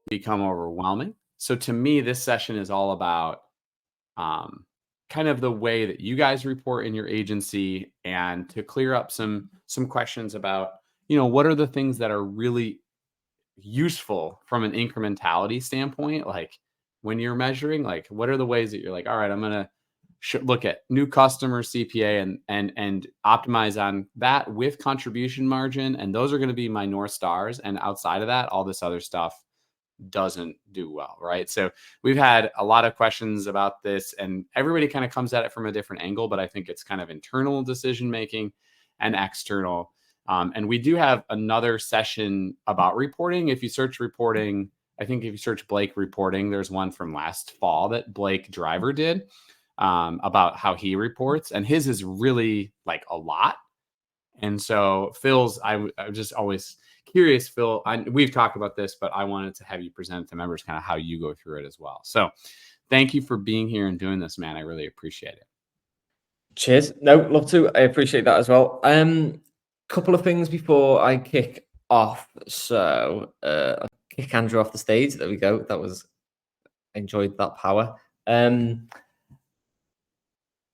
become overwhelming. So to me, this session is all about kind of the way that you guys report in your agency, and to clear up some questions about, what are the things that are really useful from an incrementality standpoint. Like when you're measuring, like what are the ways that you're like, all right, I'm gonna look at new customer CPA and optimize on that with contribution margin, and those are going to be my North Stars. And outside of that, all this other stuff doesn't do well, right? So we've had a lot of questions about this, and everybody kind of comes at it from a different angle, but I think it's kind of internal decision making and external. And we do have another session about reporting. If you search reporting, I think if you search Blake reporting, there's one from last fall that Blake Driver did about how he reports, and his is really like a lot. And so Phil's, I'm just always curious, Phil, we've talked about this, but I wanted to have you present to members kind of how you go through it as well. So thank you for being here and doing this, man. I really appreciate it. Cheers. No, love to. I appreciate that as well. Couple of things before I kick off. So I'll kick Andrew off the stage. There we go. Enjoyed that power.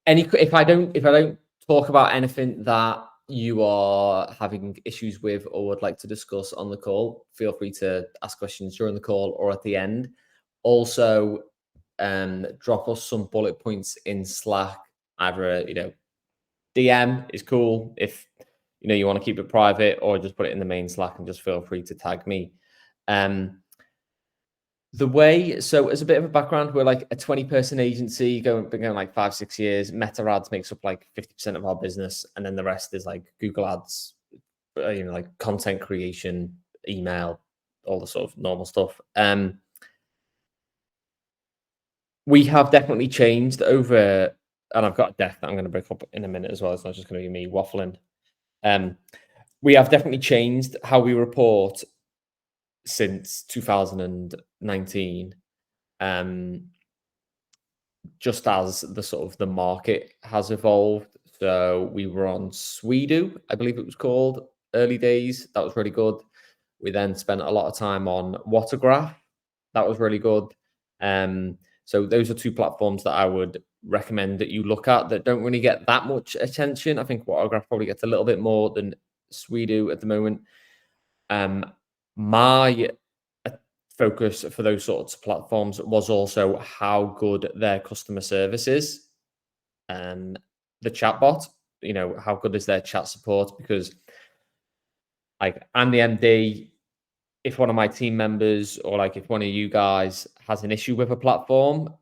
If I don't talk about anything that you are having issues with or would like to discuss on the call, feel free to ask questions during the call or at the end. Also, drop us some bullet points in Slack. Either DM is cool if you want to keep it private, or just put it in the main Slack and just feel free to tag me. So as a bit of a background, we're like a 20-person agency, been going like 5-6 years. Meta ads makes up like 50% of our business, and then the rest is like Google ads, like content creation, email, all the sort of normal stuff. We have definitely changed over, and I've got a deck that I'm going to break up in a minute as well. It's not just going to be me waffling. We have definitely changed how we report since 2019, just as the sort of the market has evolved. So we were on Swedo, I believe it was called, early days. That was really good. We then spent a lot of time on Watergraph. That was really good. So those are two platforms that I would recommend that you look at that don't really get that much attention. I think Watergraph probably gets a little bit more than Swedo at the moment. My focus for those sorts of platforms was also how good their customer service is. The chatbot, how good is their chat support? Because like I'm the MD. If one of my team members or like if one of you guys has an issue with a platform,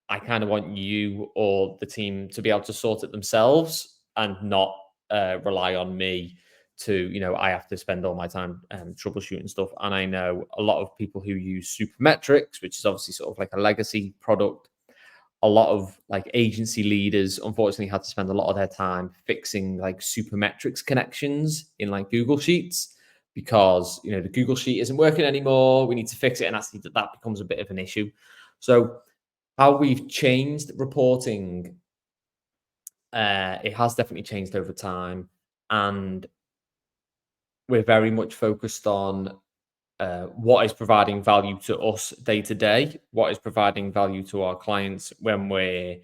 I kind of want you or the team to be able to sort it themselves and not rely on me to, I have to spend all my time troubleshooting stuff. And I know a lot of people who use Supermetrics, which is obviously sort of like a legacy product. A lot of like agency leaders, unfortunately, had to spend a lot of their time fixing like Supermetrics connections in like Google Sheets, because the Google Sheet isn't working anymore. We need to fix it, and actually that becomes a bit of an issue. So how we've changed reporting, it has definitely changed over time, and we're very much focused on what is providing value to us day to day, what is providing value to our clients when we're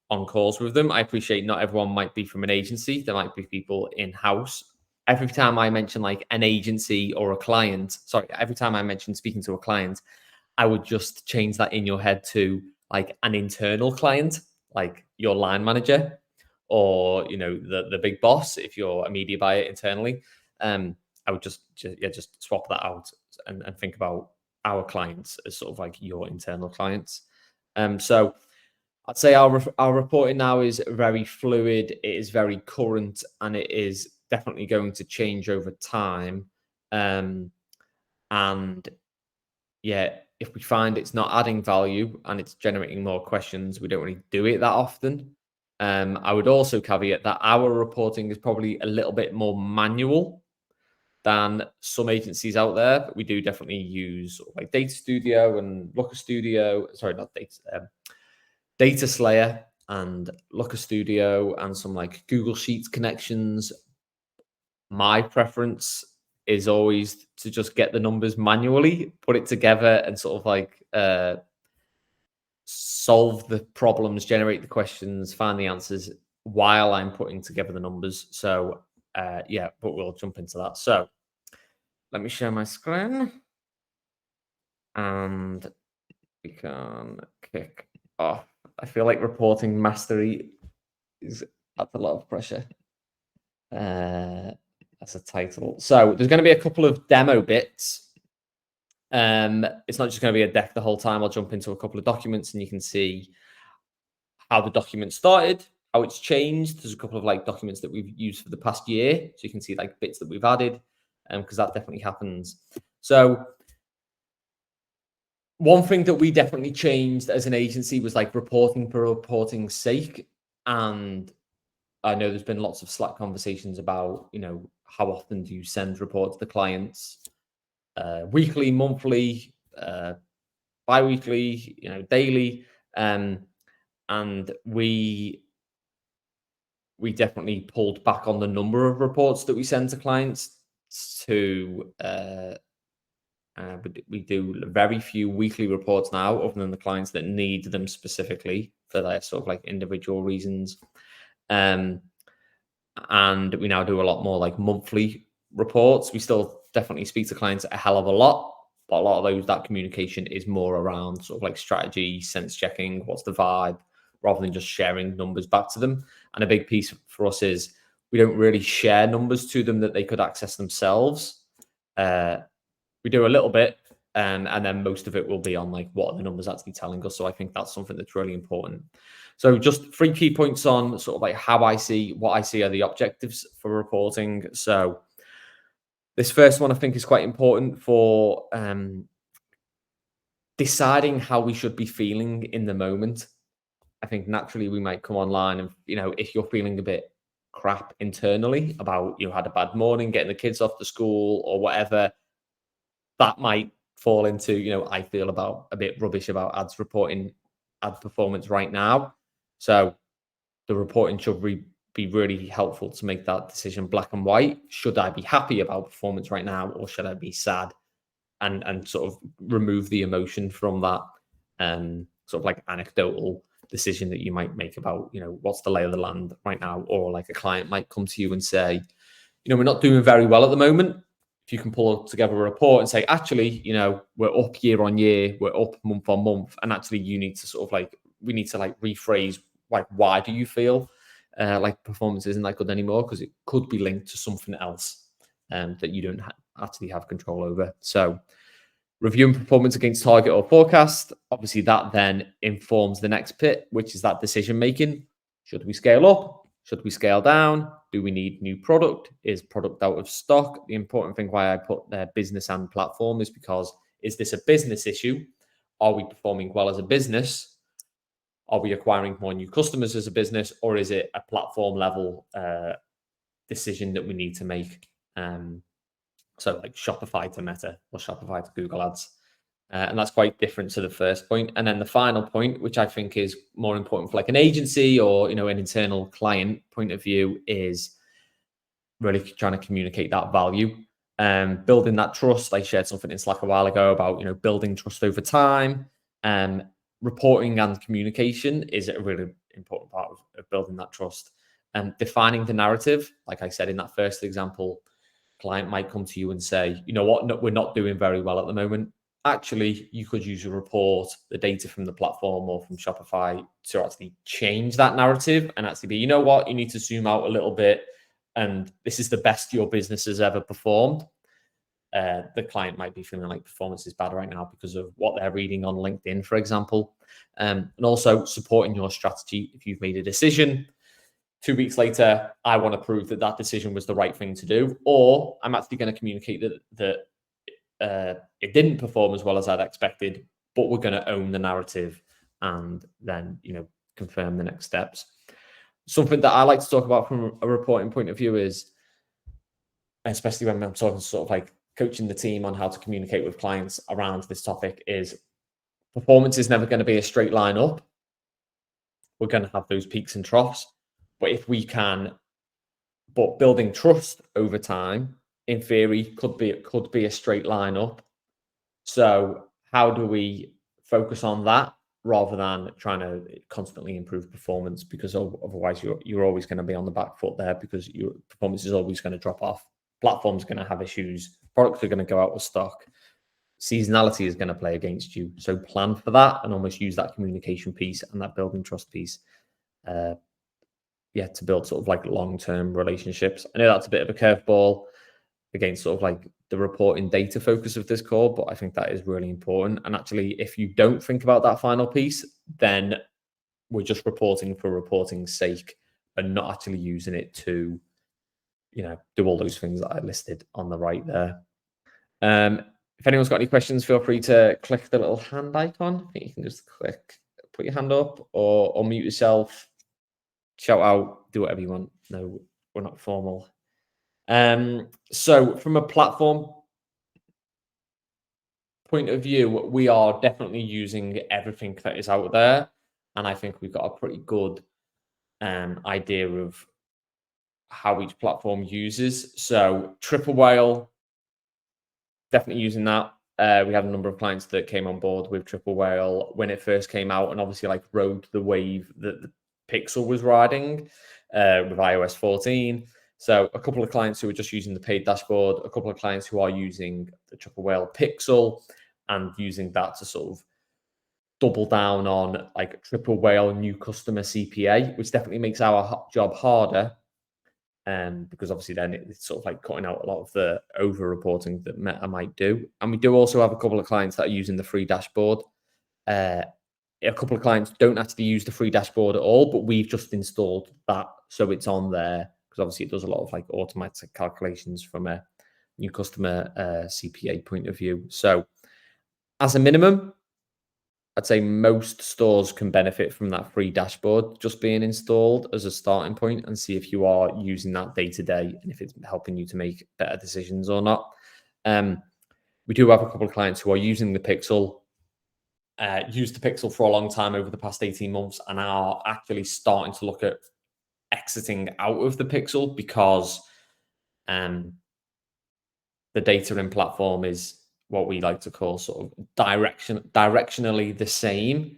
on calls with them. I appreciate not everyone might be from an agency. There might be people in-house. Every time I mention like an agency or a client, every time I mention speaking to a client, I would just change that in your head to like an internal client, like your line manager or, the big boss, if you're a media buyer internally. I would just swap that out and think about our clients as sort of like your internal clients. So I'd say our reporting now is very fluid. It is very current, and it is definitely going to change over time. And yeah, if we find it's not adding value and it's generating more questions, we don't really do it that often. I would also caveat that our reporting is probably a little bit more manual than some agencies out there, but we do definitely use like Data Studio and Looker Studio. Sorry, not Data. Data Slayer and Looker Studio and some like Google Sheets connections. My preference is always to just get the numbers manually, put it together, and sort of like solve the problems, generate the questions, find the answers while I'm putting together the numbers. So yeah, but we'll jump into that. So let me share my screen and we can kick off. I feel like reporting mastery is that's a lot of pressure. That's a title. So there's going to be a couple of demo bits. It's not just going to be a deck the whole time. I'll jump into a couple of documents and you can see how the document started, how it's changed. There's a couple of like documents that we've used for the past year. So you can see like bits that we've added because that definitely happens. So one thing that we definitely changed as an agency was like reporting for reporting's sake. And I know there's been lots of Slack conversations about, how often do you send reports to clients? Weekly, monthly, bi-weekly, daily. And we definitely pulled back on the number of reports that we send to clients to we do very few weekly reports now, other than the clients that need them specifically for their sort of like individual reasons. And we now do a lot more like monthly reports. We still definitely speak to clients a hell of a lot, but a lot of that communication is more around sort of like strategy, sense checking, what's the vibe, rather than just sharing numbers back to them. And a big piece for us is we don't really share numbers to them that they could access themselves. We do a little bit, and then most of it will be on like what are the numbers actually telling us. So I think that's something that's really important. So just 3 key points on sort of like what I see are the objectives for reporting. So this first one I think is quite important for deciding how we should be feeling in the moment. I think naturally we might come online and, if you're feeling a bit crap internally about you had a bad morning, getting the kids off to school or whatever, that might fall into, I feel about a bit rubbish about ads reporting ad performance right now. So the reporting should be really helpful to make that decision black and white. Should I be happy about performance right now, or should I be sad? And sort of remove the emotion from that sort of like anecdotal decision that you might make about, what's the lay of the land right now. Or like a client might come to you and say, we're not doing very well at the moment. If you can pull together a report and say, actually, we're up year on year, we're up month on month, and actually you need to sort of like, we need to like rephrase, like, why do you feel like performance isn't that good anymore? Because it could be linked to something else that you don't actually have control over. So reviewing performance against target or forecast, obviously that then informs the next bit, which is that decision making. Should we scale up? Should we scale down? Do we need new product? Is product out of stock? The important thing why I put their business and platform is because, is this a business issue? Are we performing well as a business? Are we acquiring more new customers as a business? Or is it a platform level decision that we need to make? So like Shopify to Meta or Shopify to Google Ads. And that's quite different to the first point. And then the final point, which I think is more important for like an agency or, an internal client point of view, is really trying to communicate that value and building that trust. I shared something in Slack a while ago about, building trust over time. Reporting and communication is a really important part of building that trust. And defining the narrative, like I said in that first example, client might come to you and say, you know what, no, we're not doing very well at the moment. Actually, you could use a report, the data from the platform or from Shopify to actually change that narrative and actually be, you know what, you need to zoom out a little bit. And this is the best your business has ever performed. The client might be feeling like performance is bad right now because of what they're reading on LinkedIn, for example. And also supporting your strategy. If you've made a decision, 2 weeks later, I want to prove that that decision was the right thing to do, or I'm actually going to communicate that it didn't perform as well as I'd expected, but we're going to own the narrative and then, confirm the next steps. Something that I like to talk about from a reporting point of view is, especially when I'm talking sort of like coaching the team on how to communicate with clients around this topic, is performance is never going to be a straight line up. We're going to have those peaks and troughs. But if we can, building trust over time in theory, could be a straight line up. So how do we focus on that rather than trying to constantly improve performance? Because otherwise, you're always going to be on the back foot there because your performance is always going to drop off. Platforms are going to have issues. Products are going to go out of stock. Seasonality is going to play against you. So plan for that and almost use that communication piece and that building trust piece. To build sort of like long-term relationships. I know that's a bit of a curveball against sort of like the reporting data focus of this call, but I think that is really important. And actually, if you don't think about that final piece, then we're just reporting for reporting's sake and not actually using it to, do all those things that I listed on the right there. If anyone's got any questions, feel free to click the little hand icon. I think you can just put your hand up or mute yourself, shout out, do whatever you want. No, we're not formal. So from a platform point of view, we are definitely using everything that is out there. And I think we've got a pretty good idea of how each platform uses. So Triple Whale, definitely using that. We had a number of clients that came on board with Triple Whale when it first came out and obviously like rode the wave that the Pixel was riding with iOS 14. So a couple of clients who are just using the paid dashboard, a couple of clients who are using the Triple Whale Pixel and using that to sort of double down on like Triple Whale new customer CPA, which definitely makes our job harder. Because obviously then it's sort of like cutting out a lot of the over reporting that Meta might do. And we do also have a couple of clients that are using the free dashboard. A couple of clients don't actually use the free dashboard at all, but we've just installed that. So it's on there because obviously it does a lot of like automatic calculations from a new customer CPA point of view. So as a minimum, I'd say most stores can benefit from that free dashboard just being installed as a starting point and see if you are using that day to day and if it's helping you to make better decisions or not. We do have a couple of clients who are using the Pixel, used the Pixel for a long time over the past 18 months and are actually starting to look at exiting out of the Pixel because the data in platform is what we like to call sort of directionally the same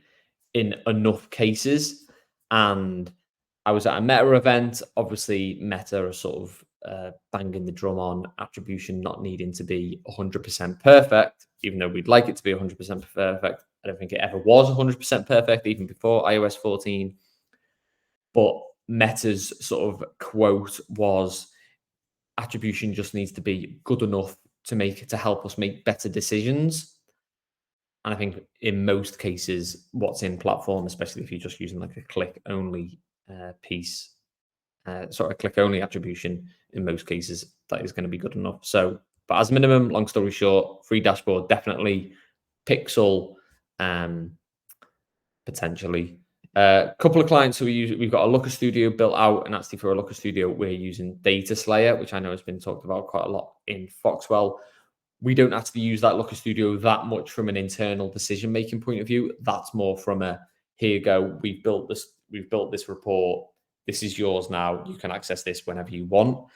in enough cases. And I was at a Meta event. Obviously, Meta are sort of banging the drum on attribution not needing to be 100% perfect, even though we'd like it to be 100% perfect. I don't think it ever was 100% perfect, even before iOS 14. But Meta's sort of quote was attribution just needs to be good enough to help us make better decisions. And I think in most cases, what's in platform, especially if you're just using like a click only piece, click only attribution, in most cases, that is going to be good enough. So, but as minimum, long story short, free dashboard, definitely Pixel, potentially. A couple of clients who we've got a Looker Studio built out, and actually for a Looker Studio, we're using Data Slayer, which I know has been talked about quite a lot in Foxwell. We don't actually use that Looker Studio that much from an internal decision-making point of view. That's more from a, here you go, we've built this report. This is yours now. You can access this whenever you want.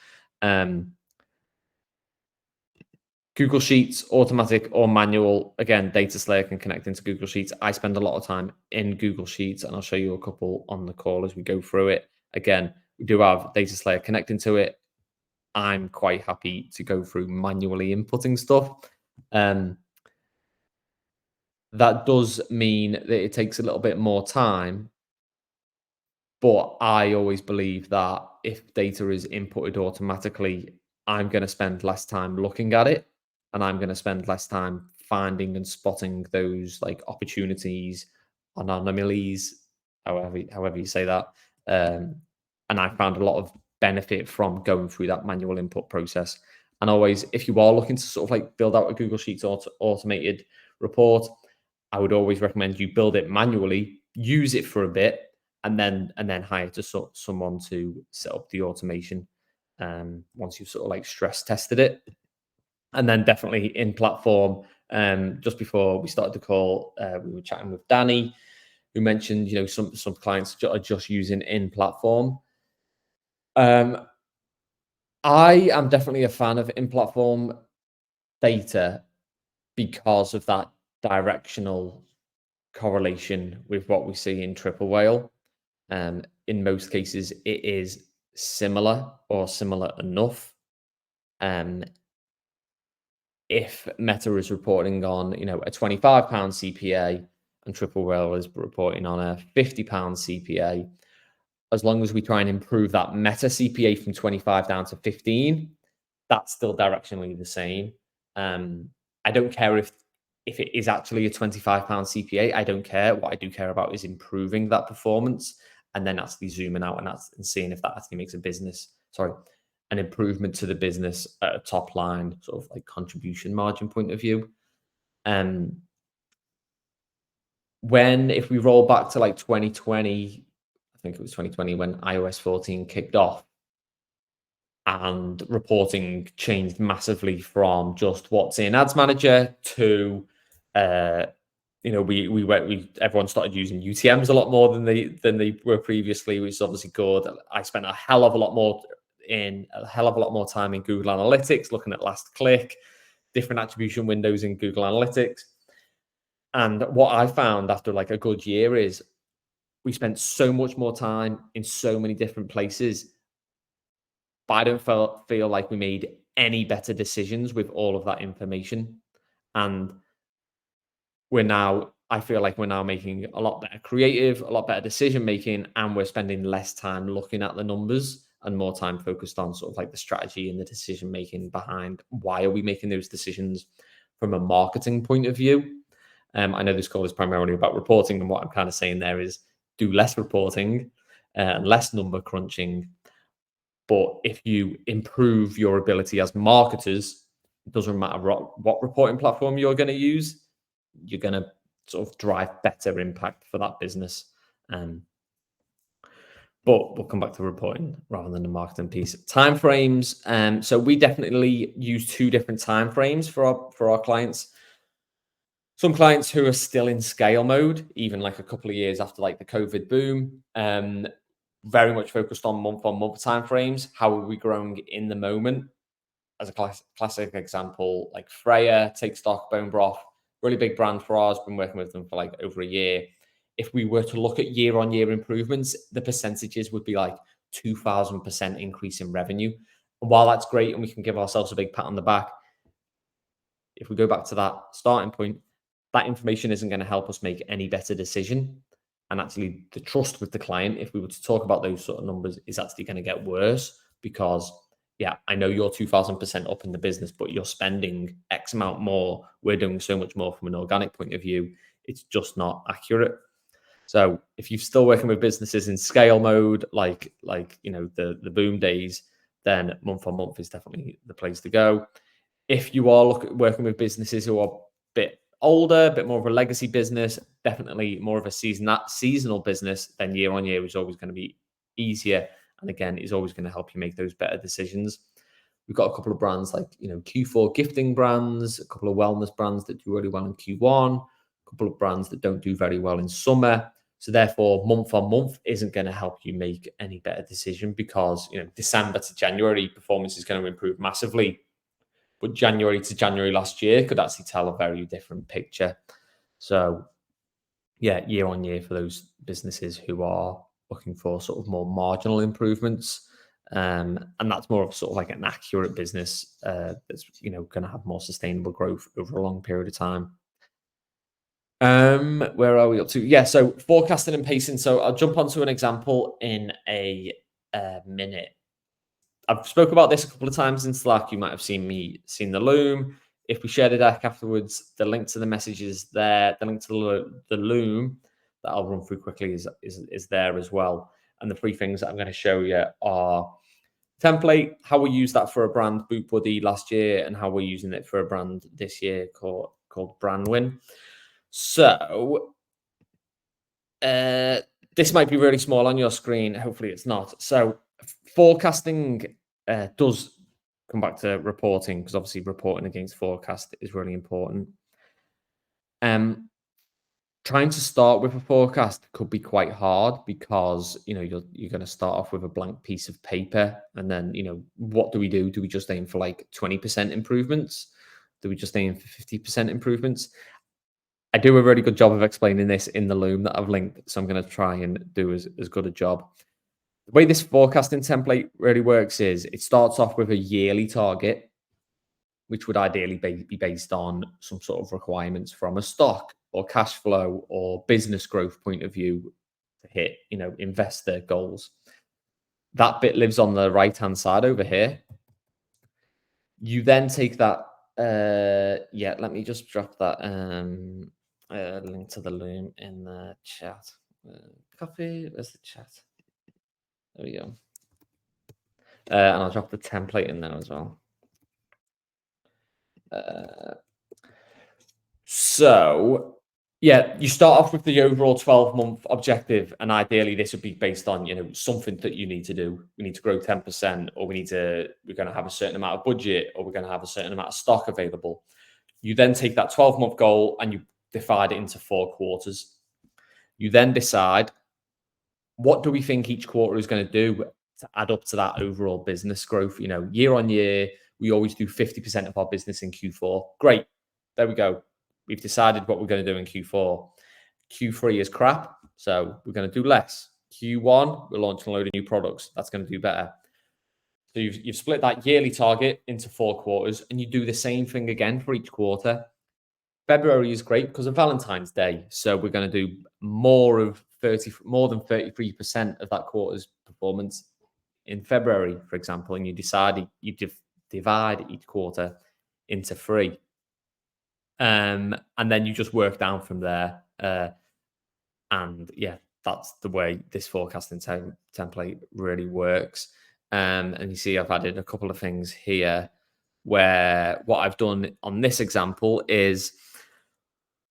Google Sheets, automatic or manual. Again, Data Slayer can connect into Google Sheets. I spend a lot of time in Google Sheets, and I'll show you a couple on the call as we go through it. Again, we do have Data Slayer connecting to it. I'm quite happy to go through manually inputting stuff. That does mean that it takes a little bit more time, but I always believe that if data is inputted automatically, I'm going to spend less time looking at it and I'm going to spend less time finding and spotting those like opportunities, anomalies, however you say that. And I found a lot of benefit from going through that manual input process. And always, if you are looking to sort of like build out a Google Sheets automated report, I would always recommend you build it manually, use it for a bit, and then hire someone to set up the automation once you've sort of like stress tested it. And then definitely in platform, just before we started the call, we were chatting with Danny, who mentioned, some clients are just using in platform. I am definitely a fan of in-platform data because of that directional correlation with what we see in triple whale. In most cases, it is similar or similar enough. Um, if Meta is reporting on, a £25 CPA and triple whale is reporting on a £50 CPA, as long as we try and improve that Meta CPA from 25 down to 15, that's still directionally the same. I don't care if it is actually a £25 CPA. I don't care. What I do care about is improving that performance and then actually zooming out and seeing if that actually makes an improvement to the business at a top line, sort of like contribution margin point of view. If we roll back to like 2020, I think it was 2020 when iOS 14 kicked off, and reporting changed massively from just what's in Ads Manager to, everyone started using UTMs a lot more than they were previously, which is obviously good. I spent a hell of a lot more time in Google Analytics, looking at last click, different attribution windows in Google Analytics. And what I found after like a good year is we spent so much more time in so many different places, but I don't feel like we made any better decisions with all of that information. And I feel like we're now making a lot better creative, a lot better decision making, and we're spending less time looking at the numbers and more time focused on sort of like the strategy and the decision making behind why are we making those decisions from a marketing point of view. I know this call is primarily about reporting, and what I'm kind of saying there is do less reporting and less number crunching. But if you improve your ability as marketers, it doesn't matter what reporting platform you're going to use, you're going to sort of drive better impact for that business. But we'll come back to reporting rather than the marketing piece. Timeframes. So we definitely use two different timeframes for our clients. Some clients who are still in scale mode, even like a couple of years after like the COVID boom, very much focused on month timeframes. How are we growing in the moment? As a classic example, like Freya, Take Stock, Bone Broth, really big brand for us. Been working with them for like over a year. If we were to look at year-on-year improvements, the percentages would be like 2,000% increase in revenue. And while that's great and we can give ourselves a big pat on the back, if we go back to that starting point, that information isn't going to help us make any better decision. And actually the trust with the client, if we were to talk about those sort of numbers, is actually going to get worse because, yeah, I know you're 2,000% up in the business, but you're spending X amount more. We're doing so much more from an organic point of view. It's just not accurate. So if you're still working with businesses in scale mode, like the boom days, then month on month is definitely the place to go. If you are working with businesses who are a bit older, a bit more of a legacy business, definitely more of a seasonal business, then year on year is always going to be easier. And again, is always going to help you make those better decisions. We've got a couple of brands like, Q4 gifting brands, a couple of wellness brands that do really well in Q1, a couple of brands that don't do very well in summer. So therefore, month on month isn't going to help you make any better decision because, December to January performance is going to improve massively. But January to January last year could actually tell a very different picture. So yeah, year on year for those businesses who are looking for sort of more marginal improvements. And that's more of sort of like an accurate business that's, going to have more sustainable growth over a long period of time. Where are we up to? Yeah, so forecasting and pacing. So I'll jump onto an example in a minute. I've spoke about this a couple of times in Slack. You might have seen the Loom. If we share the deck afterwards, the link to the message is there. The link to the Loom that I'll run through quickly is there as well. And the three things that I'm going to show you are template, how we use that for a brand, Boot Buddy last year, and how we're using it for a brand this year called Brandwin. So this might be really small on your screen. Hopefully it's not. So forecasting does come back to reporting because obviously reporting against forecast is really important. trying to start with a forecast could be quite hard because you're going to start off with a blank piece of paper, and then what do we do? Do we just aim for like 20% improvements? Do we just aim for 50% improvements? I do a really good job of explaining this in the Loom that I've linked, so I'm going to try and do as good a job. The way this forecasting template really works is it starts off with a yearly target, which would ideally be based on some sort of requirements from a stock or cash flow or business growth point of view to hit, investor goals. That bit lives on the right-hand side over here. You then take that, let me just drop that link to the Loom in the chat. Copy, where's the chat? There we go. And I'll drop the template in there as well. So you start off with the overall 12-month objective, and ideally this would be based on something that you need to do. We need to grow 10%, or we're going to have a certain amount of budget, or we're going to have a certain amount of stock available. You then take that 12-month goal and you divide it into 4 quarters. You then decide, what do we think each quarter is going to do to add up to that overall business growth? Year on year, we always do 50% of our business in Q4. Great. There we go. We've decided what we're going to do in Q4. Q3 is crap, so we're going to do less. Q1, we're launching a load of new products. That's going to do better. So you've split that yearly target into 4 quarters, and you do the same thing again for each quarter. February is great because of Valentine's Day, so we're going to do more than 33% of that quarter's performance in February, for example, and you divide each quarter into 3. And then you just work down from there. And that's the way this forecasting template really works. And you see I've added a couple of things here where what I've done on this example is,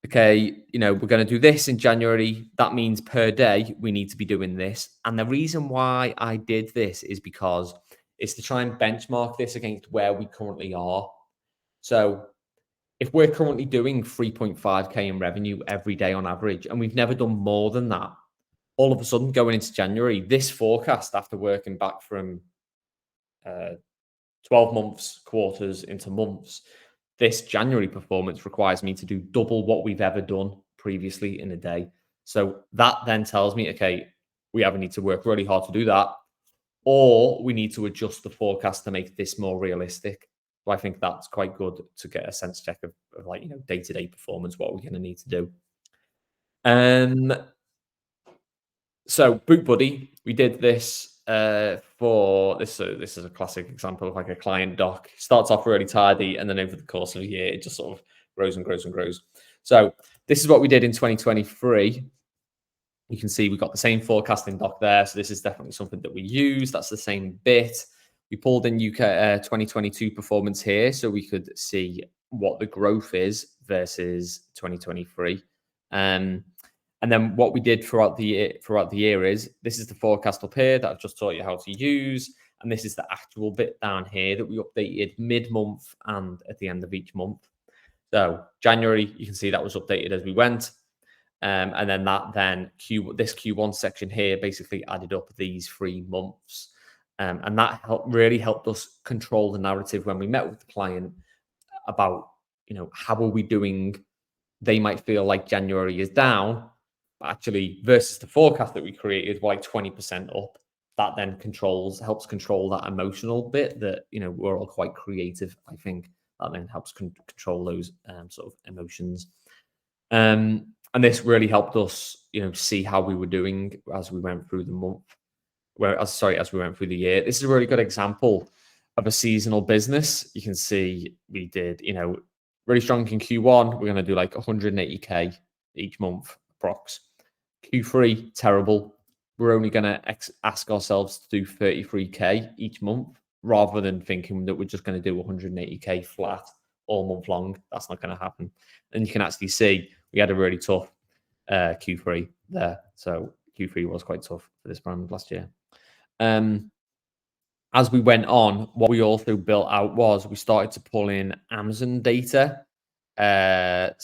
okay, we're going to do this in January. That means per day we need to be doing this. And the reason why I did this is because it's to try and benchmark this against where we currently are. So if we're currently doing 3.5K in revenue every day on average, and we've never done more than that, all of a sudden going into January, this forecast, after working back from 12 months, quarters into months, this January performance requires me to do double what we've ever done previously in a day. So that then tells me, okay, we either need to work really hard to do that, or we need to adjust the forecast to make this more realistic. So I think that's quite good to get a sense check of day-to-day performance, what we're going to need to do. So Boot Buddy, we did this for this. This is a classic example of like a client doc. Starts off really tidy, and then over the course of a year, it just sort of grows and grows and grows. So this is what we did in 2023. You can see we've got the same forecasting doc there. So this is definitely something that we use. That's the same bit. We pulled in UK 2022 performance here, so we could see what the growth is versus 2023. And then what we did throughout the year is, this is the forecast up here that I've just taught you how to use, and this is the actual bit down here that we updated mid-month and at the end of each month. So January, you can see that was updated as we went. And then this Q1 section here basically added up these 3 months. And that really helped us control the narrative when we met with the client about, how are we doing? They might feel like January is down, but actually versus the forecast that we created, like 20% up. That then helps control that emotional bit that, we're all quite creative. I think that then helps control those sort of emotions. And this really helped us, see how we were doing as we went through the month. As we went through the year. This is a really good example of a seasonal business. You can see we did, really strong in Q1. We're going to do like 180K each month, approx. Q3, terrible. We're only going to ask ourselves to do 33K each month, rather than thinking that we're just going to do 180K flat all month long. That's not going to happen. And you can actually see we had a really tough Q3 there. So Q3 was quite tough for this brand last year. As we went on, what we also built out was we started to pull in Amazon data Yeah, we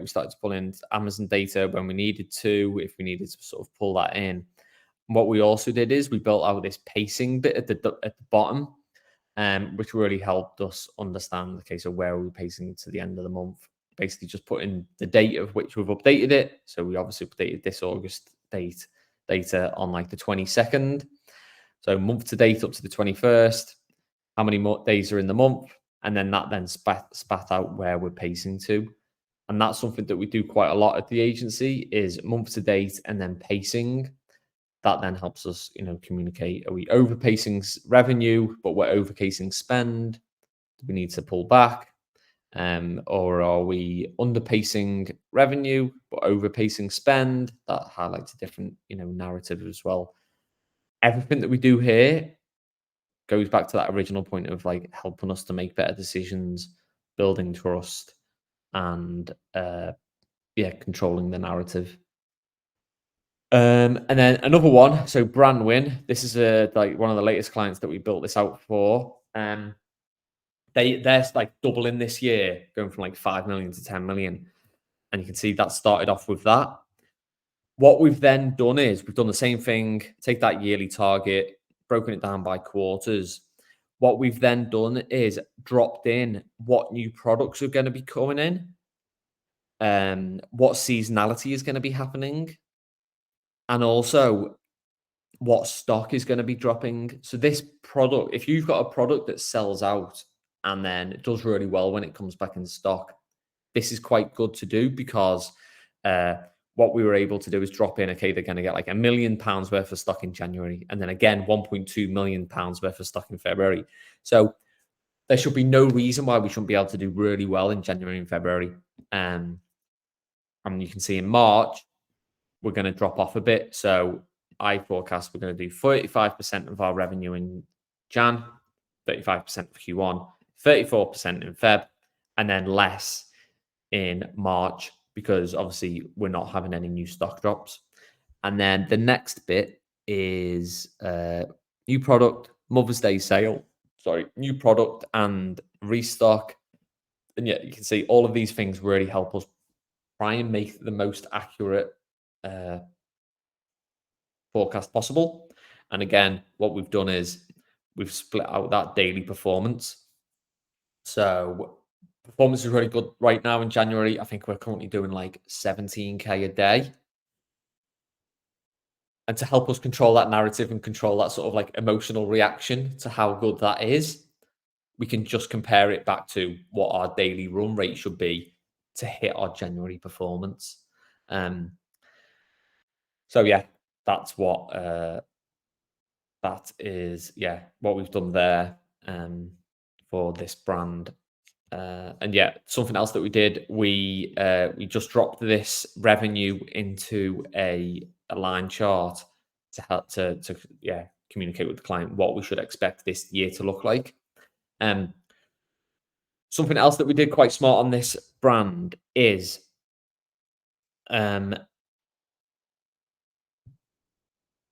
started to pull in Amazon data when we needed to, if we needed to sort of pull that in. What we also did is we built out this pacing bit at the bottom, which really helped us understand the case of where we're pacing to the end of the month. Basically, just put in the date of which we've updated it. So we obviously updated this August data on like the 22nd. So month to date up to the 21st. How many more days are in the month? And then that then spat out where we're pacing to. And that's something that we do quite a lot at the agency is month to date and then pacing. That then helps us, communicate. Are we overpacing revenue, but we're overpacing spend? Do we need to pull back? Or are we underpacing revenue, but overpacing spend? That highlights a different, narrative as well. Everything that we do here goes back to that original point of like helping us to make better decisions, building trust, and controlling the narrative. And then another one, so brand win. This is like one of the latest clients that we built this out for. They're like doubling this year, going from like 5 million to 10 million. And you can see that started off with that. What we've then done is we've done the same thing, take that yearly target, broken it down by quarters. What we've then done is dropped in what new products are going to be coming in, what seasonality is going to be happening, and also what stock is going to be dropping. So this product, if you've got a product that sells out and then it does really well when it comes back in stock, this is quite good to do because what we were able to do is drop in, okay, they're going to get like £1 million worth of stock in January, and then again, £1.2 million worth of stock in February. So there should be no reason why we shouldn't be able to do really well in January and February. And you can see in March, we're going to drop off a bit. So I forecast we're going to do 35% of our revenue in Jan, 35% for Q1, 34% in Feb, and then less in March because obviously we're not having any new stock drops. And then the next bit is new product, Mother's Day sale, new product and restock. And yeah, you can see all of these things really help us try and make the most accurate forecast possible. And again, what we've done is we've split out that daily performance. So performance is really good right now in January. I think we're currently doing like 17K a day. And to help us control that narrative and control that sort of like emotional reaction to how good that is, we can just compare it back to what our daily run rate should be to hit our January performance. So yeah, that's what what we've done there for this brand. And yeah, something else that we did, we just dropped this revenue into a line chart to help to communicate with the client what we should expect this year to look like. Something else that we did quite smart on this brand is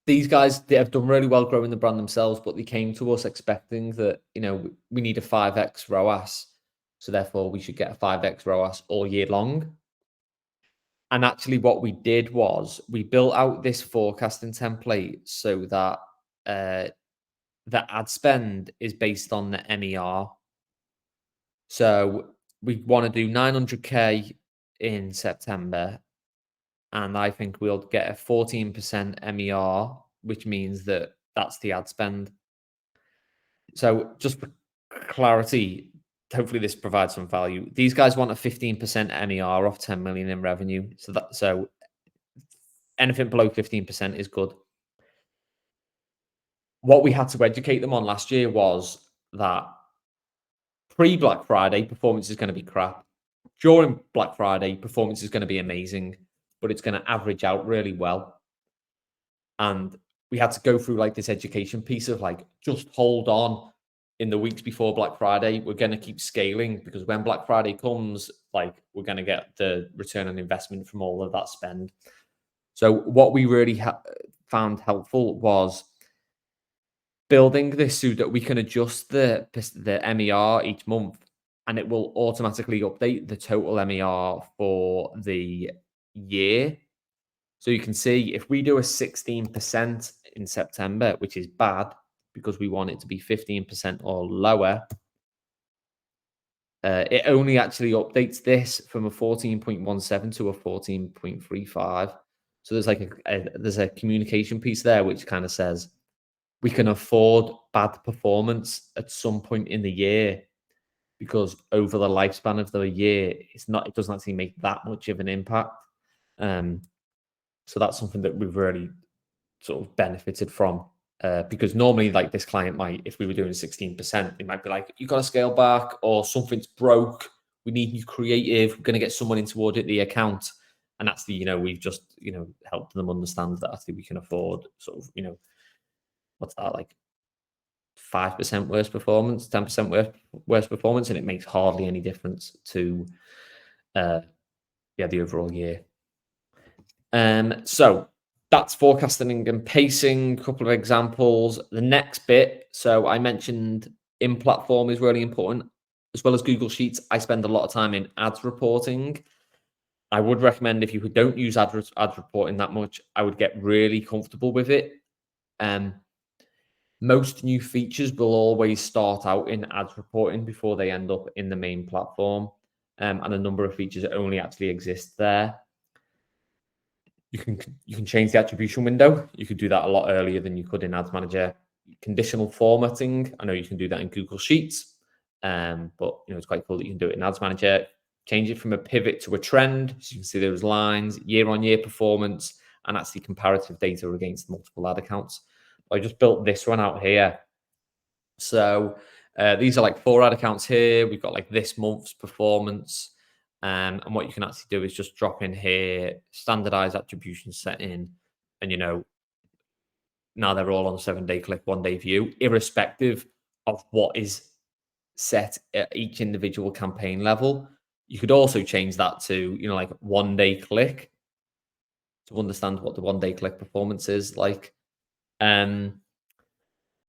these guys, they have done really well growing the brand themselves, but they came to us expecting that, we need a 5x ROAS. So therefore we should get a 5x ROAS all year long. And actually what we did was we built out this forecasting template so that the ad spend is based on the MER. So we want to do 900K in September. And I think we'll get a 14% MER, which means that that's the ad spend. So just for clarity, hopefully this provides some value. These guys want a 15% MER off 10 million in revenue. So anything below 15% is good. What we had to educate them on last year was that pre-Black Friday, performance is going to be crap. During Black Friday, performance is going to be amazing, but it's going to average out really well. And we had to go through like this education piece of like, just hold on in the weeks before Black Friday. We're going to keep scaling because when Black Friday comes, like we're going to get the return on investment from all of that spend. So what we really found helpful was building this so that we can adjust the MER each month and it will automatically update the total MER for the year. So you can see if we do a 16% in September, which is bad because we want it to be 15% or lower, it only actually updates this from a 14.17 to a 14.35. So there's like there's a communication piece there which kind of says we can afford bad performance at some point in the year, because over the lifespan of the year, it doesn't actually make that much of an impact. So that's something that we've really sort of benefited from, because normally, like, this client might, if we were doing 16%, they might be like, you got to scale back, or something's broke, we need new creative, we're going to get someone in to audit the account. And actually, we've just, helped them understand that actually we can afford sort of, what's that, like 5% worse performance, 10% worse performance, and it makes hardly any difference to the overall year. So that's forecasting and pacing. A couple of examples. The next bit, so I mentioned in platform is really important, as well as Google Sheets. I spend a lot of time in ads reporting. I would recommend, if you don't use ads reporting that much, I would get really comfortable with it. Most new features will always start out in ads reporting before they end up in the main platform, and a number of features only actually exist there. You can change the attribution window. You could do that a lot earlier than you could in Ads Manager. Conditional formatting, I know you can do that in Google Sheets, but it's quite cool that you can do it in Ads Manager. Change it from a pivot to a trend, so you can see those lines, year-on-year performance, and actually comparative data against multiple ad accounts. I just built this one out here. So these are like 4 ad accounts here. We've got like this month's performance. And what you can actually do is just drop in here, standardized attribution setting, and now they're all on 7-day click, 1-day view, irrespective of what is set at each individual campaign level. You could also change that to, like 1-day click, to understand what the 1-day click performance is like. Trend,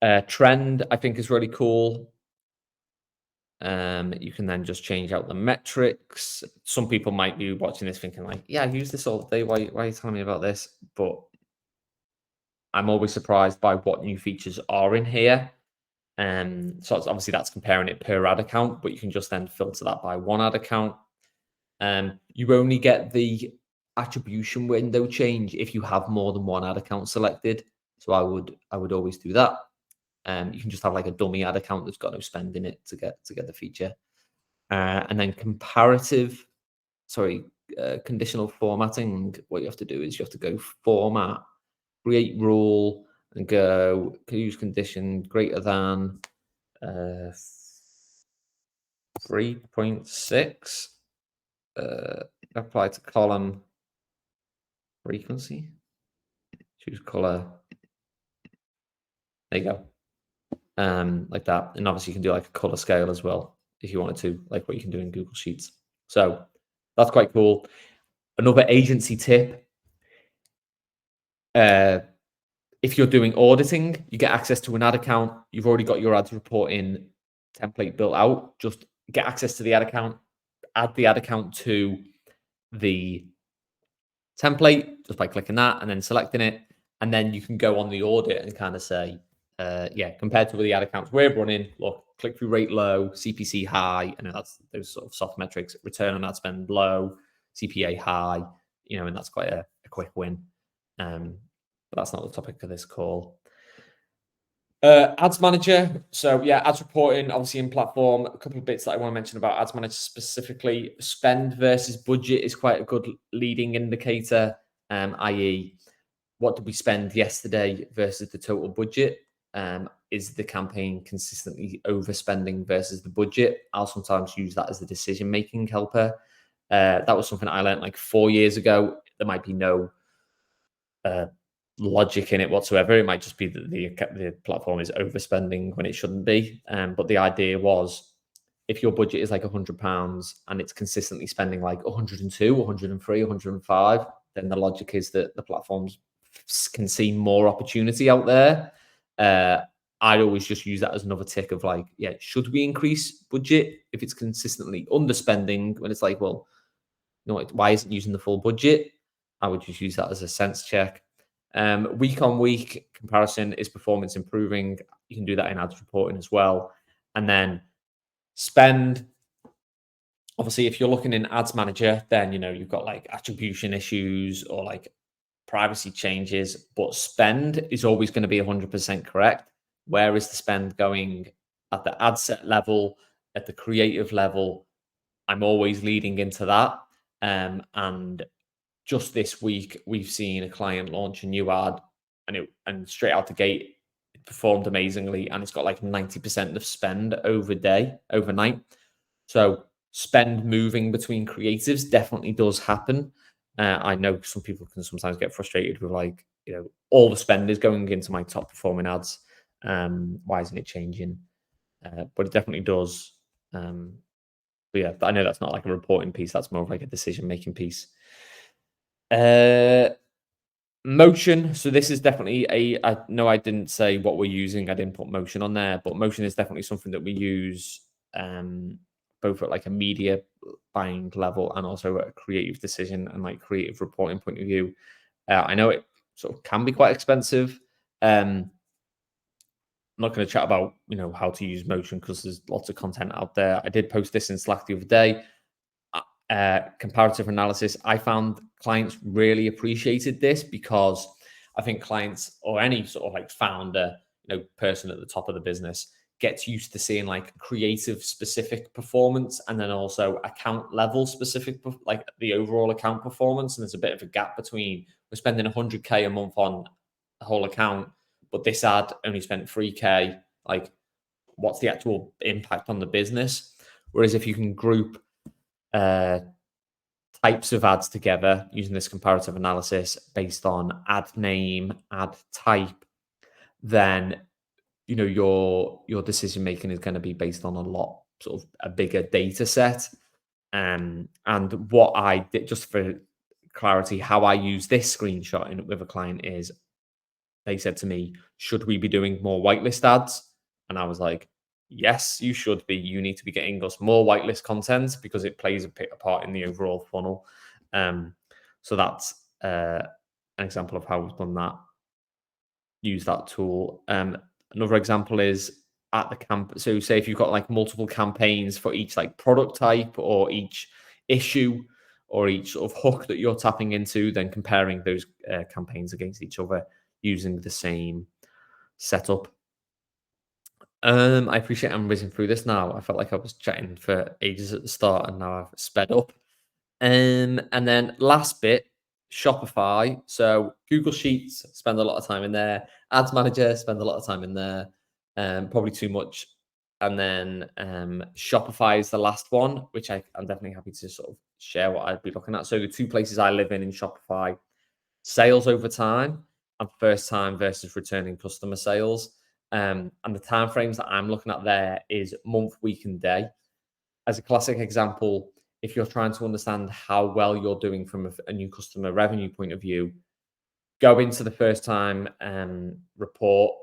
I think, is really cool. You can then just change out the metrics. Some people might be watching this thinking like, yeah, I use this all day. Why are you telling me about this? But I'm always surprised by what new features are in here. So it's obviously that's comparing it per ad account, but you can just then filter that by one ad account. You only get the attribution window change if you have more than one ad account selected. So I would always do that. You can just have like a dummy ad account that's got no spend in it to get the feature. And then conditional formatting. What you have to do is you have to go format, create rule, and go use condition greater than 3.6. Apply to column frequency. Choose color. There you go. Like that. And obviously you can do like a color scale as well if you wanted to, like what you can do in Google Sheets. So that's quite cool. Another agency tip. If you're doing auditing, you get access to an ad account. You've already got your ads reporting template built out. Just get access to the ad account, add the ad account to the template just by clicking that and then selecting it. And then you can go on the audit and kind of say, compared to the ad accounts we're running, look, click-through rate low, CPC high, and that's those sort of soft metrics, return on ad spend low, CPA high, and that's quite a quick win. But that's not the topic of this call. Ads Manager. So ads reporting, obviously in platform. A couple of bits that I want to mention about Ads Manager specifically. Spend versus budget is quite a good leading indicator, i.e. what did we spend yesterday versus the total budget? Is the campaign consistently overspending versus the budget? I'll sometimes use that as the decision-making helper. That was something I learned like 4 years ago. There might be no logic in it whatsoever. It might just be that the platform is overspending when it shouldn't be. But the idea was, if your budget is like £100 and it's consistently spending like 102, 103, 105, then the logic is that the platforms can see more opportunity out there. I'd always just use that as another tick of like, yeah, should we increase budget if it's consistently underspending? When it's like, well, you know, why isn't using the full budget? I would just use that as a sense check. Week on week comparison, is performance improving? You can do that in ads reporting as well. And then spend. Obviously, if you're looking in ads manager, then you've got like attribution issues or like privacy changes, but spend is always going to be 100% correct. Where is the spend going at the ad set level, at the creative level? I'm always leading into that. And just this week, we've seen a client launch a new ad, and straight out the gate, it performed amazingly, and it's got like 90% of spend overnight. So spend moving between creatives definitely does happen. I know some people can sometimes get frustrated with like, all the spend is going into my top performing ads. Why isn't it changing? But it definitely does. But yeah, I know that's not like a reporting piece. That's more of like a decision making piece. Uh, Motion. So this is definitely I know I didn't say what we're using. I didn't put Motion on there, but Motion is definitely something that we use both at like a media buying level and also at a creative decision and like creative reporting point of view. I know it sort of can be quite expensive. I'm not going to chat about how to use Motion because there's lots of content out there. I did post this in Slack the other day. Comparative analysis. I found clients really appreciated this because I think clients or any sort of like founder, person at the top of the business gets used to seeing like creative specific performance and then also account level specific, like the overall account performance. And there's a bit of a gap between we're spending 100K a month on the whole account, but this ad only spent 3K. Like, what's the actual impact on the business? Whereas if you can group uh, types of ads together using this comparative analysis based on ad name, ad type, then your decision making is going to be based on a lot sort of a bigger data set. And what I did, just for clarity, how I use this screenshot with a client is they said to me, should we be doing more whitelist ads? And I was like, yes, you should be. You need to be getting us more whitelist content because it plays a part in the overall funnel. So that's an example of how we've done that. Use that tool. Another example is at the camp. So say if you've got like multiple campaigns for each like product type or each issue or each sort of hook that you're tapping into, then comparing those campaigns against each other using the same setup. I appreciate I'm whizzing through this now. I felt like I was chatting for ages at the start and now I've sped up. And then last bit, Shopify. So Google Sheets, spend a lot of time in there. Ads Manager, spend a lot of time in there. Probably too much. And then Shopify is the last one, which I'm definitely happy to sort of share what I'd be looking at. So the two places I live in Shopify, sales over time and first time versus returning customer sales. And the timeframes that I'm looking at there is month, week, and day. As a classic example, if you're trying to understand how well you're doing from a new customer revenue point of view, go into the first time report,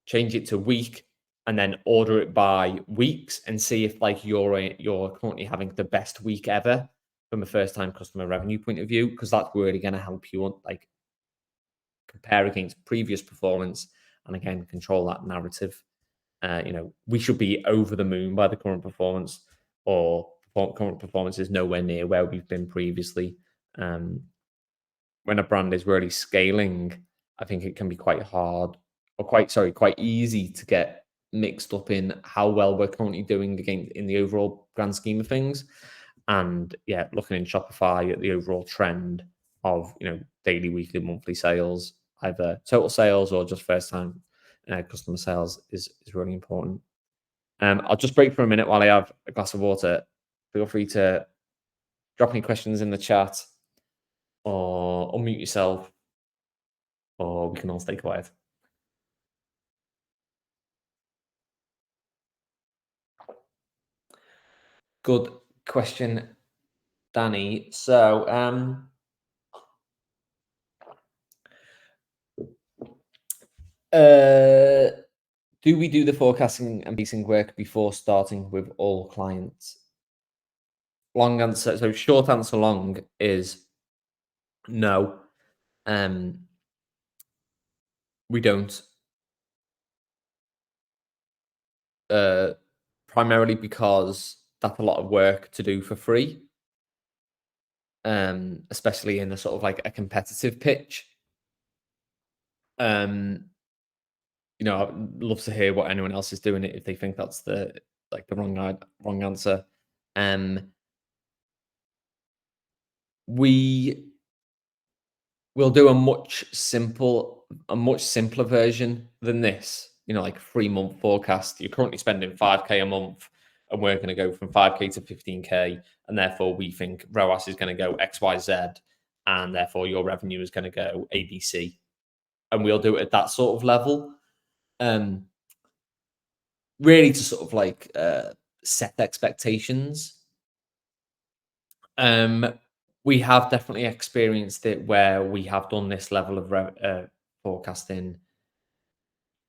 change it to week, and then order it by weeks and see if like you're currently having the best week ever from a first time customer revenue point of view, because that's really going to help you like compare against previous performance and again control that narrative. We should be over the moon by the current performance, or current performance is nowhere near where we've been previously. When a brand is really scaling, I think it can be quite hard, or quite easy to get mixed up in how well we're currently doing again in the overall grand scheme of things. And yeah, looking in Shopify at the overall trend of daily, weekly, monthly sales, either total sales or just first time customer sales is really important. I'll just break for a minute while I have a glass of water. Feel free to drop any questions in the chat or unmute yourself, or we can all stay quiet. Good question, Danny. So, Do we do the forecasting and pacing work before starting with all clients? Long answer. So short answer long is no. We don't. Primarily because that's a lot of work to do for free. Especially in a sort of like a competitive pitch. I'd love to hear what anyone else is doing if they think that's the wrong answer. We will do a much simpler version than this. Like 3-month forecast. You're currently spending 5K a month, and we're going to go from 5K to 15K, and therefore we think ROAS is going to go XYZ, and therefore your revenue is going to go ABC, and we'll do it at that sort of level. Really to sort of like set expectations. We have definitely experienced it where we have done this level of forecasting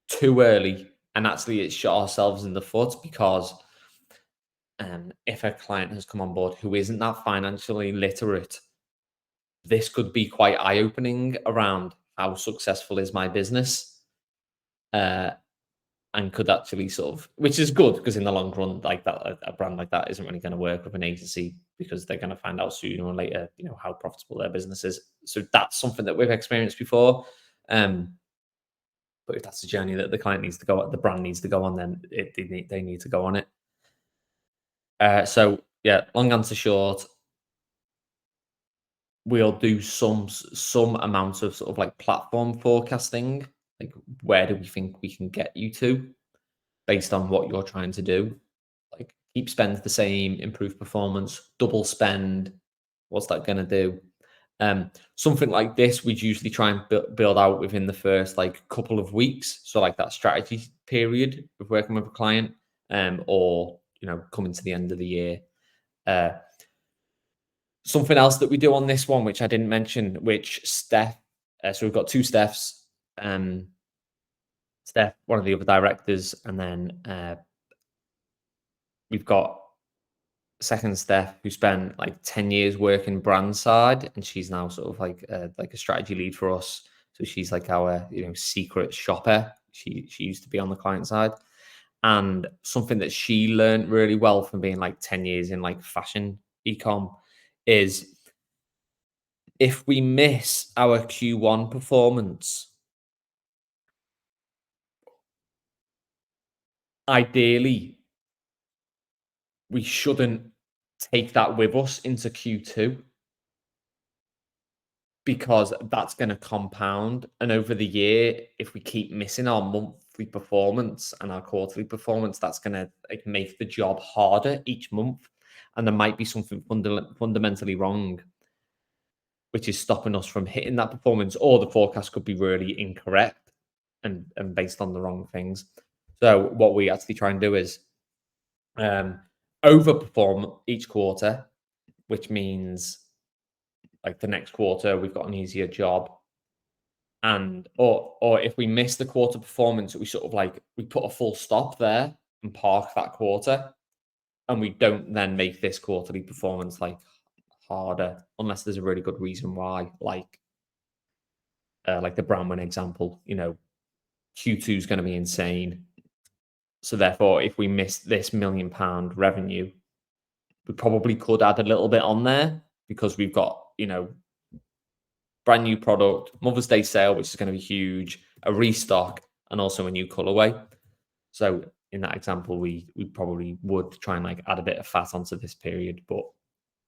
too early, and actually it shot ourselves in the foot because if a client has come on board who isn't that financially literate, this could be quite eye-opening around how successful is my business. And could actually sort of, which is good because in the long run, like that, a brand like that isn't really going to work with an agency because they're going to find out sooner or later, how profitable their business is. So that's something that we've experienced before. But if that's a journey that the client needs to go on, the brand needs to go on, then they need to go on it. So yeah, long answer short, we'll do some amount of sort of like platform forecasting, like where do we think we can get you to based on what you're trying to do. Like keep spend the same, improve performance, double spend. What's that going to do? Something like this, we'd usually try and build out within the first like couple of weeks. So like that strategy period of working with a client, or coming to the end of the year. Something else that we do on this one, which I didn't mention, which Steph. So we've got two Stephs. Steph, one of the other directors, and then we've got second Steph, who spent like 10 years working brand side, and she's now sort of like a strategy lead for us. So she's like our secret shopper. She used to be on the client side, and something that she learned really well from being like 10 years in like fashion ecom is if we miss our Q1 performance, ideally we shouldn't take that with us into Q2, because that's going to compound. And over the year, if we keep missing our monthly performance and our quarterly performance, that's going to make the job harder each month. And there might be something fundamentally wrong, which is stopping us from hitting that performance, or the forecast could be really incorrect and based on the wrong things. So what we actually try and do is overperform each quarter, which means like the next quarter we've got an easier job, and or if we miss the quarter performance, we sort of like we put a full stop there and park that quarter, and we don't then make this quarterly performance like harder unless there's a really good reason why, like the Brandwin example. Q2 is going to be insane, so therefore if we miss this £1 million revenue, we probably could add a little bit on there because we've got brand new product, Mother's Day sale, which is going to be huge, a restock, and also a new colorway. So in that example, we probably would try and like add a bit of fat onto this period, but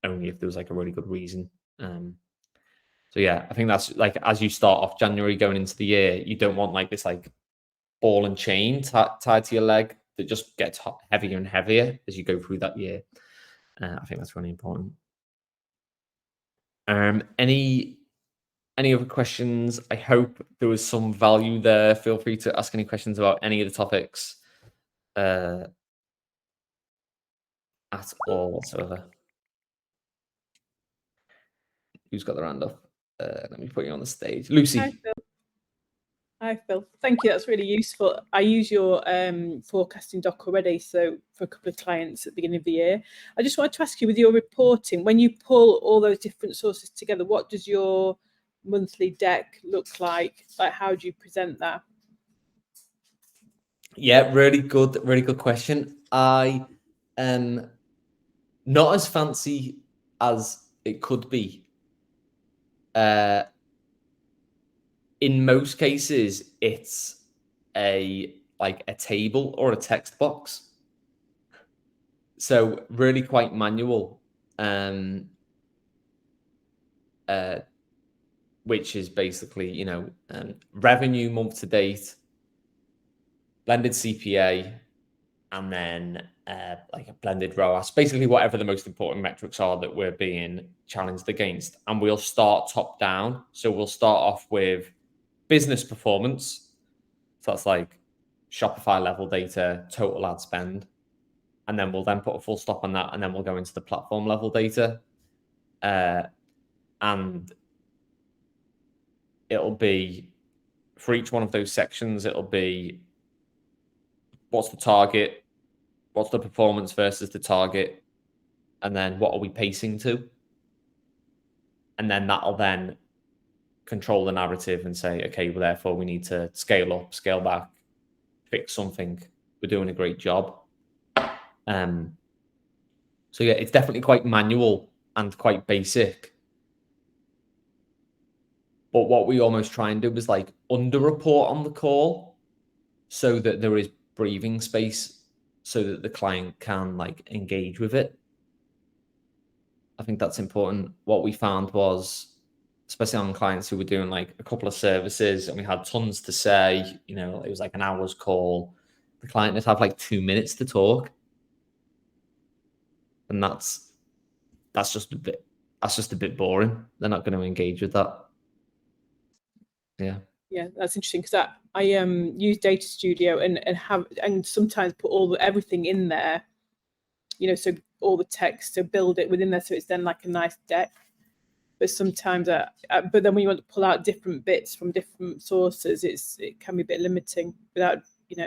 only if there was like a really good reason. So yeah, I think that's like, as you start off January going into the year, you don't want like this like ball and chain tied to your leg that just gets heavier and heavier as you go through that year. I think that's really important. Any other questions? I hope there was some value there. Feel free to ask any questions about any of the topics at all whatsoever. Who's got their hand up? Let me put you on the stage. Lucy. Hi, Phil. Hi, Phil. Thank you. That's really useful. I use your forecasting doc already, so for a couple of clients at the beginning of the year. I just wanted to ask you, with your reporting, when you pull all those different sources together, what does your monthly deck look like? Like, how do you present that? Yeah, really good question. I not as fancy as it could be. In most cases, it's a table or a text box. So really quite manual. Which is basically, revenue month to date, blended CPA, and then like a blended ROAS, basically whatever the most important metrics are that we're being challenged against. And we'll start top down. So we'll start off with business performance. So that's like Shopify level data, total ad spend. And then we'll then put a full stop on that. And then we'll go into the platform level data. And it'll be, for each one of those sections, it'll be what's the target, what's the performance versus the target, and then what are we pacing to? And then that'll then control the narrative and say, okay, well, therefore we need to scale up, scale back, fix something. We're doing a great job. So yeah, it's definitely quite manual and quite basic. But what we almost try and do is like under-report on the call so that there is breathing space so that the client can like engage with it. I think that's important. What we found was, especially on clients who were doing like a couple of services and we had tons to say, it was like an hour's call, the client would have like 2 minutes to talk. And that's just a bit boring. They're not going to engage with that. Yeah, that's interesting, because I use Data Studio and sometimes put everything in there, so all the text, to build it within there, so it's then like a nice deck. But sometimes, but then when you want to pull out different bits from different sources, it can be a bit limiting without,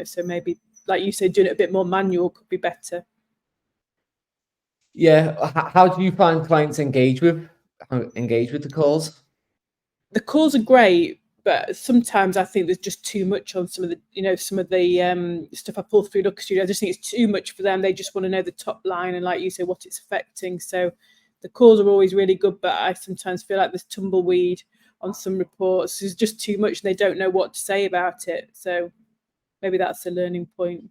so maybe, like you said, doing it a bit more manual could be better. Yeah. How do you find clients engage with the calls? The calls are great, but sometimes I think there's just too much on some of the, stuff I pull through Look Studio. I just think it's too much for them. They just want to know the top line and, like you say, what it's affecting. So the calls are always really good, but I sometimes feel like there's tumbleweed on some reports. There's just too much and they don't know what to say about it. So maybe that's a learning point.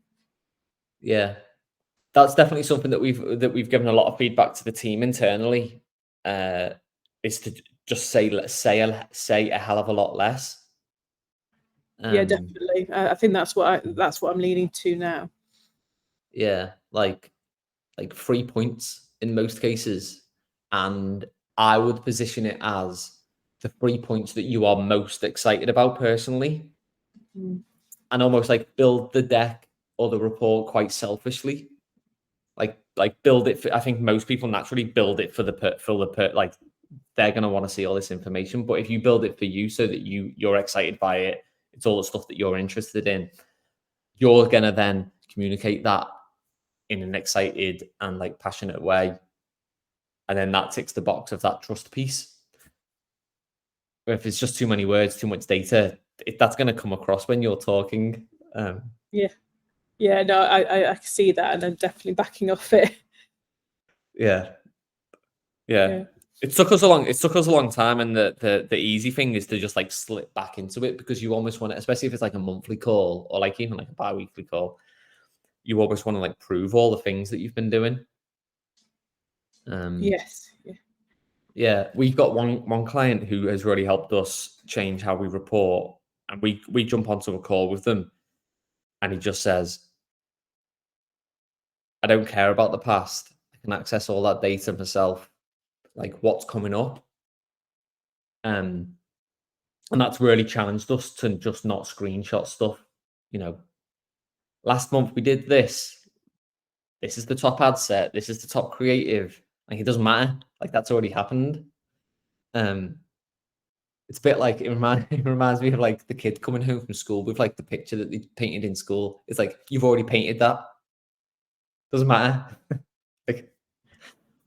Yeah. That's definitely something that we've given a lot of feedback to the team internally, is to just say a hell of a lot less. Yeah, definitely. I think that's what I'm leaning to now. Yeah, like 3 points in most cases, and I would position it as the 3 points that you are most excited about personally, and almost like build the deck or the report quite selfishly. Like build it for, I think most people naturally build it for like they're going to want to see all this information. But if you build it for you so that you're excited by it, it's all the stuff that you're interested in, you're going to then communicate that in an excited and like passionate way. And then that ticks the box of that trust piece. If it's just too many words, too much data, that's going to come across when you're talking. Yeah, no, I see that, and I'm definitely backing off it. Yeah. It took us a long time, and the easy thing is to just like slip back into it, because you almost want to, especially if it's like a monthly call or like even like a bi-weekly call, you always want to like prove all the things that you've been doing. Yes. Yeah, we've got one client who has really helped us change how we report, and we jump onto a call with them, and he just says, I don't care about the past. I can access all that data myself, like what's coming up. And that's really challenged us to just not screenshot stuff. Last month we did this. This is the top ad set. This is the top creative. Like, it doesn't matter. Like, that's already happened. It's a bit like it reminds me of like the kid coming home from school with like the picture that they painted in school. It's like, you've already painted that. Doesn't matter. Like,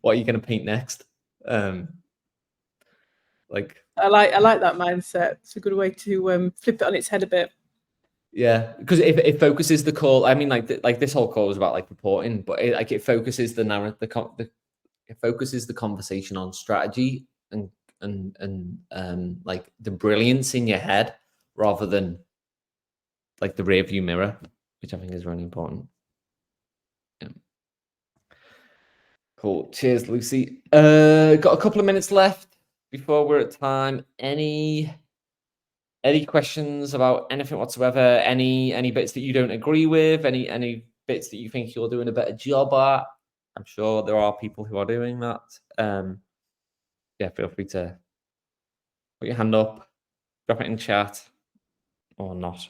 what are you going to paint next? Like, I like that mindset. It's a good way to flip it on its head a bit. yeah, because it focuses the call. I mean, like this whole call is about like reporting, but it focuses the narrative, it focuses the conversation on strategy and like the brilliance in your head rather than like the rear view mirror, which I think is really important. Yeah. Cool. Cheers, Lucy. Got a couple of minutes left before we're at time. Any questions about anything whatsoever? Any bits that you don't agree with? Any bits that you think you're doing a better job at? I'm sure there are people who are doing that. Yeah, feel free to put your hand up, drop it in chat, or not.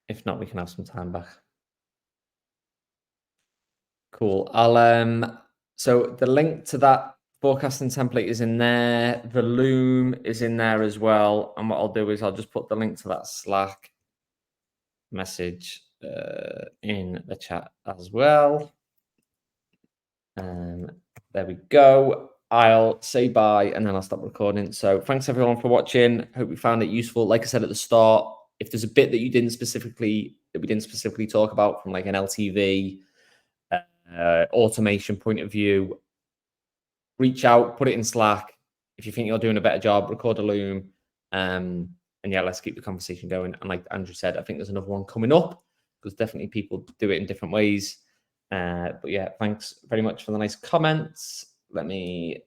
If not, we can have some time back. Cool. So the link to that forecasting template is in there. The Loom is in there as well. And what I'll do is I'll just put the link to that Slack message in the chat as well. There we go. I'll say bye and then I'll stop recording. So thanks everyone for watching. Hope you found it useful. Like I said at the start, if there's a bit that we didn't specifically talk about from like an LTV automation point of view, reach out, put it in Slack. If you think you're doing a better job, record a Loom. And yeah, let's keep the conversation going. And like Andrew said, I think there's another one coming up because definitely people do it in different ways. But yeah, thanks very much for the nice comments. Let me